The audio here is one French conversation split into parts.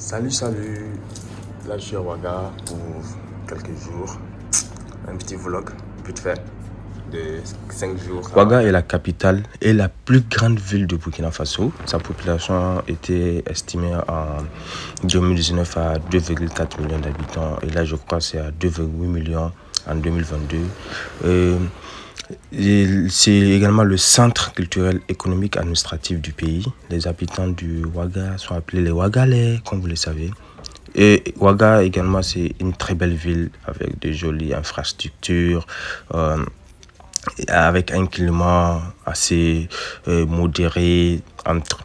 Salut, là je suis à Ouaga pour quelques jours, un petit vlog vite fait de 5 jours. Ouaga est la capitale et la plus grande ville de Burkina Faso. Sa population était estimée en 2019 à 2,4 millions d'habitants et là je crois que c'est à 2,8 millions en 2022. C'est également le centre culturel, économique, administratif du pays. Les habitants du Ouaga sont appelés les Ouagalais, comme vous le savez. Et Ouaga également, c'est une très belle ville avec de jolies infrastructures, avec un climat assez modéré entre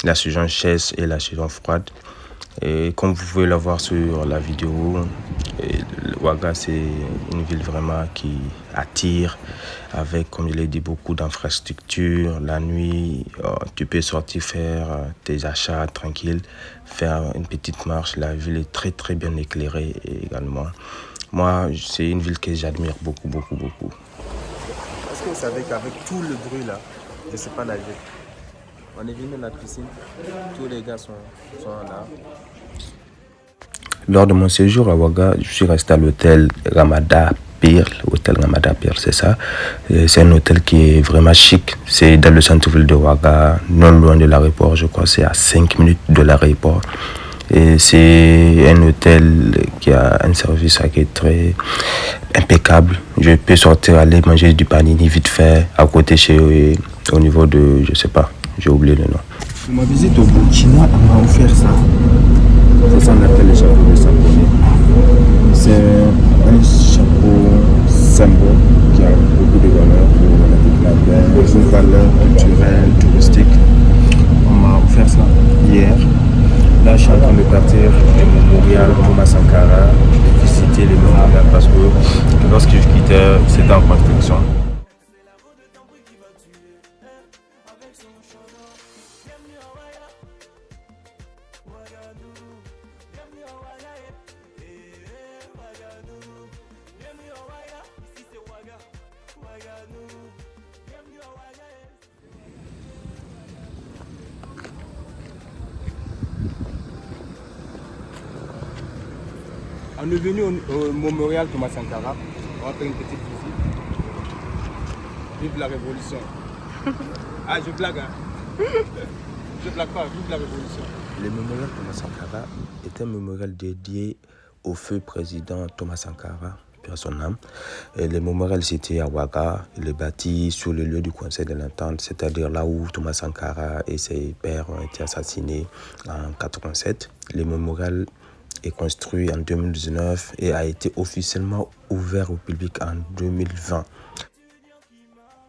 la saison chaude et la saison froide. Et comme vous pouvez le voir sur la vidéo, Ouaga c'est une ville vraiment qui attire avec, comme je l'ai dit, beaucoup d'infrastructures. La nuit, tu peux sortir faire tes achats tranquilles, faire une petite marche. La ville est très très bien éclairée également. Moi, c'est une ville que j'admire beaucoup. Est-ce que vous savez qu'avec tout le bruit là, je ne sais pas nager. On est venu à la piscine, tous les gars sont là. Lors de mon séjour à Ouaga, je suis resté à l'hôtel Ramada Pearl. Hôtel Ramada Pearl, c'est ça. C'est un hôtel qui est vraiment chic. C'est dans le centre-ville de Ouaga, non loin de l'aéroport. Je crois que c'est à 5 minutes de l'aéroport. Et c'est un hôtel qui a un service qui est très impeccable. Je peux sortir, aller manger du panini vite fait à côté au niveau de, je sais pas, j'ai oublié le nom. Pour ma visite au Burkina, on m'a offert ça. C'est ça qu'on appelle le chapeau de Samboné. C'est un chapeau symbole qui a beaucoup de valeur pour la population, une valeur culturelle, touristique. On m'a offert ça hier. Là, je suis en train de partir du mémorial Thomas Sankara, visiter le mémorial parce que lorsque je quittais, c'était en construction. On est venu au mémorial Thomas Sankara. On va faire une petite visite. Vive la révolution. Ah, je blague, hein. Je blague pas, vive la révolution. Le mémorial Thomas Sankara est un mémorial dédié au feu président Thomas Sankara, paix à son âme. Et le mémorial c'était à Ouaga. Il est bâti sur le lieu du Conseil de l'Entente, c'est-à-dire là où Thomas Sankara et ses pères ont été assassinés en 1987. Le mémorial est construit en 2019 et a été officiellement ouvert au public en 2020.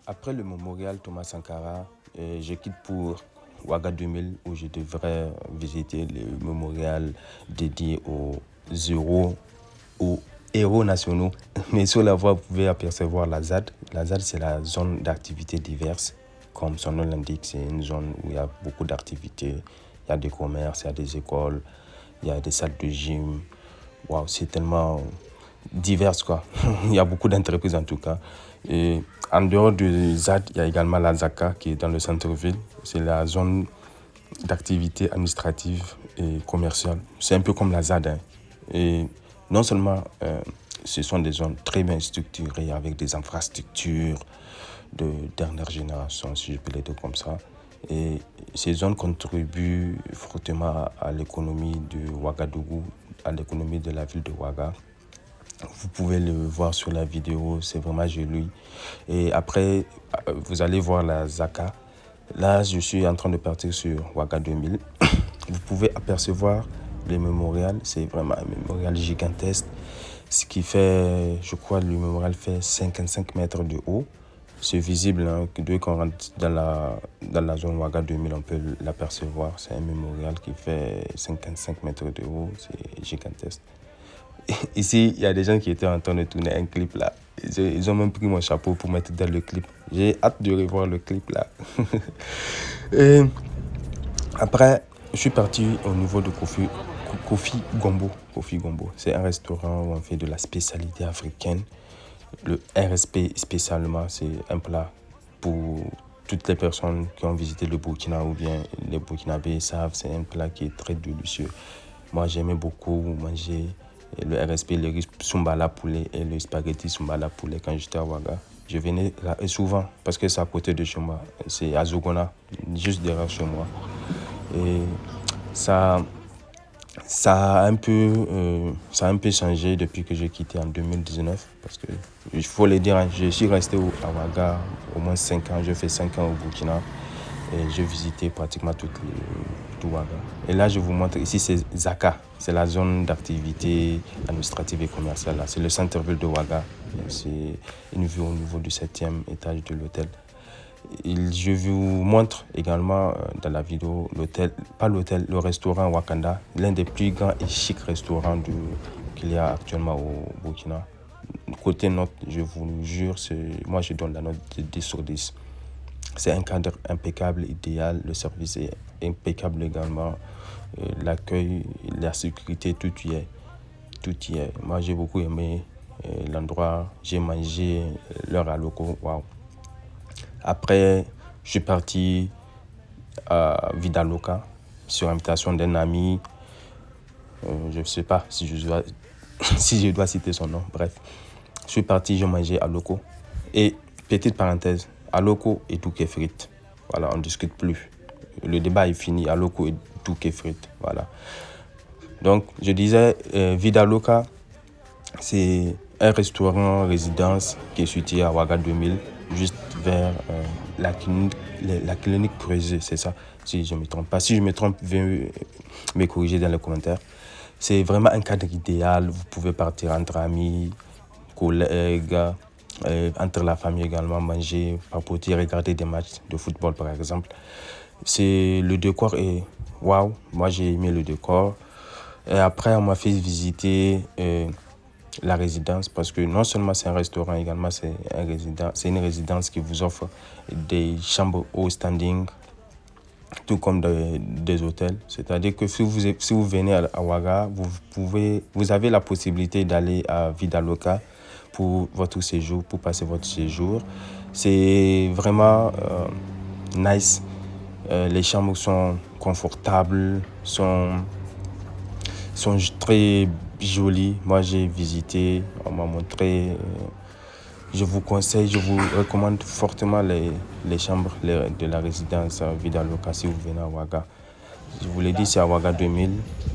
Après le mémorial Thomas Sankara, je quitte pour Ouaga 2000 où je devrais visiter le mémorial dédié aux héros nationaux. Mais sur la voie, vous pouvez apercevoir la ZAD. La ZAD, c'est la zone d'activités diverses. Comme son nom l'indique, c'est une zone où il y a beaucoup d'activités. Il y a des commerces, il y a des écoles, il y a des salles de gym. Waouh, c'est tellement divers, quoi. Il y a beaucoup d'entreprises en tout cas. Et en dehors du ZAD, il y a également la ZACA qui est dans le centre-ville. C'est la zone d'activité administrative et commerciale. C'est un peu comme la ZAD, hein. Et non seulement ce sont des zones très bien structurées avec des infrastructures de dernière génération, si je peux le dire comme ça. Et ces zones contribuent fortement à l'économie de Ouagadougou, à l'économie de la ville de Ouaga. Vous pouvez le voir sur la vidéo, c'est vraiment joli. Et après, vous allez voir la ZACA. Là, je suis en train de partir sur Ouaga 2000. Vous pouvez apercevoir le mémorial, c'est vraiment un mémorial gigantesque. Ce qui fait, je crois, le mémorial fait 55 mètres de haut. C'est visible, hein, dès qu'on rentre dans la zone Ouaga 2000, on peut l'apercevoir. C'est un mémorial qui fait 55 mètres de haut, c'est gigantesque. Ici, il y a des gens qui étaient en train de tourner un clip là. Ils ont même pris mon chapeau pour mettre dans le clip. J'ai hâte de revoir le clip là. Et après, je suis parti au niveau de Kofi Gombo. Kofi Gombo, c'est un restaurant où on fait de la spécialité africaine. Le RSP spécialement, c'est un plat pour toutes les personnes qui ont visité le Burkina ou bien les Burkinabés savent, c'est un plat qui est très délicieux. Moi, j'aimais beaucoup manger le RSP, le riz Sumbala poulet et le spaghetti Sumbala poulet quand j'étais à Ouaga. Je venais là souvent parce que c'est à côté de chez moi. C'est à Zogona, juste derrière chez moi. Et ça, ça a un peu changé depuis que j'ai quitté en 2019. Parce que, il faut le dire, je suis resté à Ouaga au moins 5 ans. J'ai fait 5 ans au Burkina. Et j'ai visité pratiquement tout Ouaga. Et là, je vous montre, ici, c'est Zaka. C'est la zone d'activité administrative et commerciale. C'est le centre-ville de Ouaga. C'est une vue au niveau du 7e étage de l'hôtel. Je vous montre également dans la vidéo l'hôtel, pas l'hôtel, le restaurant Wakanda, l'un des plus grands et chics restaurants qu'il y a actuellement au Burkina. Côté note, je vous le jure, moi je donne la note de 10 sur 10. C'est un cadre impeccable, idéal, le service est impeccable également, l'accueil, la sécurité, tout y est. Tout y est. Moi j'ai beaucoup aimé l'endroit, j'ai mangé leur aloko, waouh. Après, je suis parti à Vidaloka sur invitation d'un ami. Je ne sais pas si je dois citer son nom. Bref, je suis parti, j'ai mangé à Loko. Et petite parenthèse, à Loko et Douké frites. Voilà, on ne discute plus. Le débat est fini, à Loko et Douké frites. Voilà. Donc, je disais, Vidaloka, c'est un restaurant résidence qui est situé à Ouaga 2000, juste vers la clinique Creusée, c'est ça, si je ne me trompe pas. Si je me trompe, veuillez me corriger dans les commentaires. C'est vraiment un cadre idéal. Vous pouvez partir entre amis, collègues, entre la famille également, manger, papoter, regarder des matchs de football par exemple. Le décor est waouh. Moi, j'ai aimé le décor. Et après, on m'a fait visiter la résidence parce que non seulement c'est un restaurant, également c'est une résidence qui vous offre des chambres au standing, tout comme des hôtels. C'est-à-dire que si vous venez à Ouaga, vous avez la possibilité d'aller à Vidaloka pour votre séjour, pour passer votre séjour. C'est vraiment nice. Les chambres sont confortables, sont très jolies. Moi, j'ai visité, on m'a montré. Je vous conseille, je vous recommande fortement les chambres de la résidence Vidaloka si vous venez à Ouaga. Je vous l'ai dit, c'est à Ouaga 2000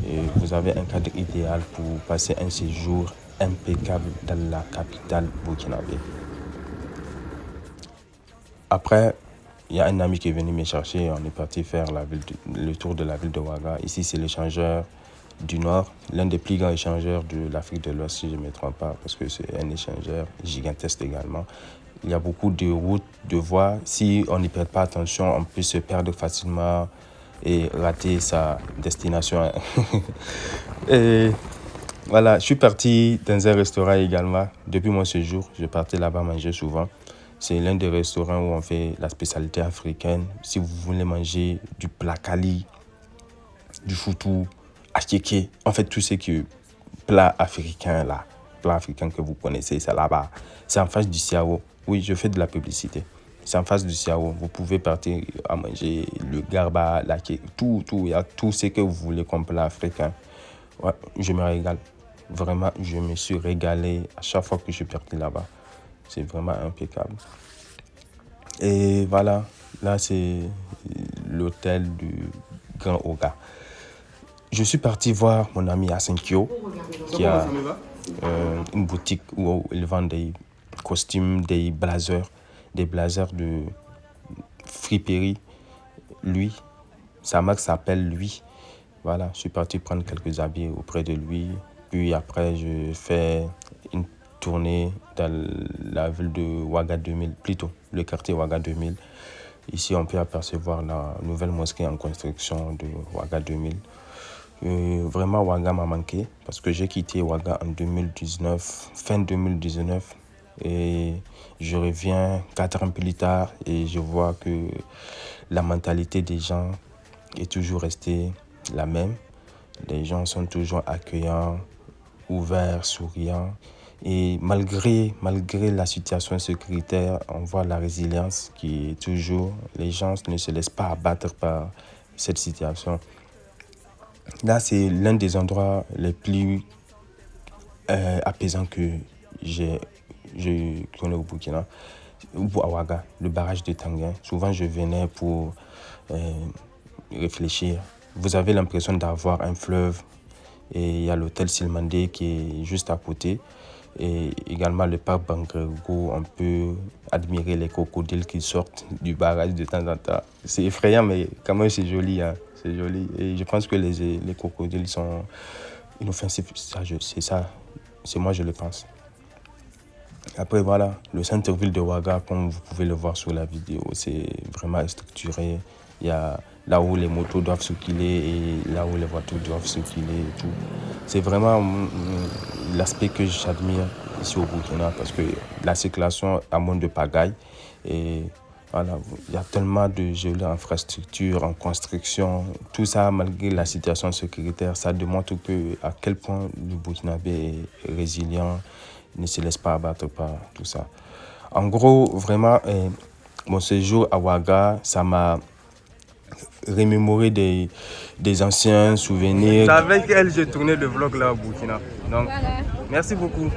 et vous avez un cadre idéal pour passer un séjour impeccable dans la capitale burkinabé. Après, il y a un ami qui est venu me chercher. On est parti faire le tour de la ville de Ouaga. Ici, c'est l'échangeur du Nord, l'un des plus grands échangeurs de l'Afrique de l'Ouest, si je ne me trompe pas, parce que c'est un échangeur gigantesque également. Il y a beaucoup de routes, de voies. Si on n'y prête pas attention, on peut se perdre facilement et rater sa destination. Et voilà, je suis parti dans un restaurant également. Depuis mon séjour, je partais là-bas manger souvent. C'est l'un des restaurants où on fait la spécialité africaine. Si vous voulez manger du plakali, du foutou, acheke, en fait tout ce qui est plat africain là, plat africain que vous connaissez, c'est là-bas. C'est en face du Siao. Oui, je fais de la publicité. C'est en face du Siao. Vous pouvez partir à manger le garba, tout, il y a tout ce que vous voulez comme plat africain. Ouais, je me régale. Vraiment, je me suis régalé à chaque fois que je suis parti là-bas. C'est vraiment impeccable. Et voilà, là c'est l'hôtel du Grand Oga. Je suis parti voir mon ami Asenkyo qui a une boutique où il vend des costumes, des blazers de friperie. Lui, sa marque s'appelle Lui. Voilà, je suis parti prendre quelques habits auprès de lui. Puis après, je fais une tournée dans la ville de Ouaga 2000, plutôt le quartier Ouaga 2000. Ici, on peut apercevoir la nouvelle mosquée en construction de Ouaga 2000. Vraiment, Ouaga m'a manqué parce que j'ai quitté Ouaga en 2019, fin 2019. Et je reviens 4 ans plus tard et je vois que la mentalité des gens est toujours restée la même. Les gens sont toujours accueillants, ouverts, souriants. Et malgré la situation sécuritaire, on voit la résilience qui est toujours... Les gens ne se laissent pas abattre par cette situation. Là, c'est l'un des endroits les plus apaisants que je connais au Burkina, ou à Ouaga, le barrage de Tanguin. Souvent, je venais pour réfléchir. Vous avez l'impression d'avoir un fleuve et il y a l'hôtel Silmandé qui est juste à côté. Et également le parc Bangrego, on peut admirer les crocodiles qui sortent du barrage de temps en temps. C'est effrayant, mais quand même c'est joli, hein. C'est joli. Et je pense que les crocodiles sont inoffensifs. C'est ça, c'est moi je le pense. Après voilà, le centre-ville de Ouaga, comme vous pouvez le voir sur la vidéo, c'est vraiment structuré. Il y a là où les motos doivent circuler et là où les voitures doivent circuler et tout. C'est vraiment l'aspect que j'admire ici au Burkina parce que la circulation a moins de pagaille et voilà, il y a tellement de jolies infrastructures en construction. Tout ça, malgré la situation sécuritaire, ça démontre à quel point le Burkinabé est résilient, ne se laisse pas abattre par tout ça. En gros, vraiment, mon séjour à Ouaga, ça m'a remémoré des anciens souvenirs. C'est avec elle que j'ai tourné le vlog là au Burkina. Donc, voilà. Merci beaucoup.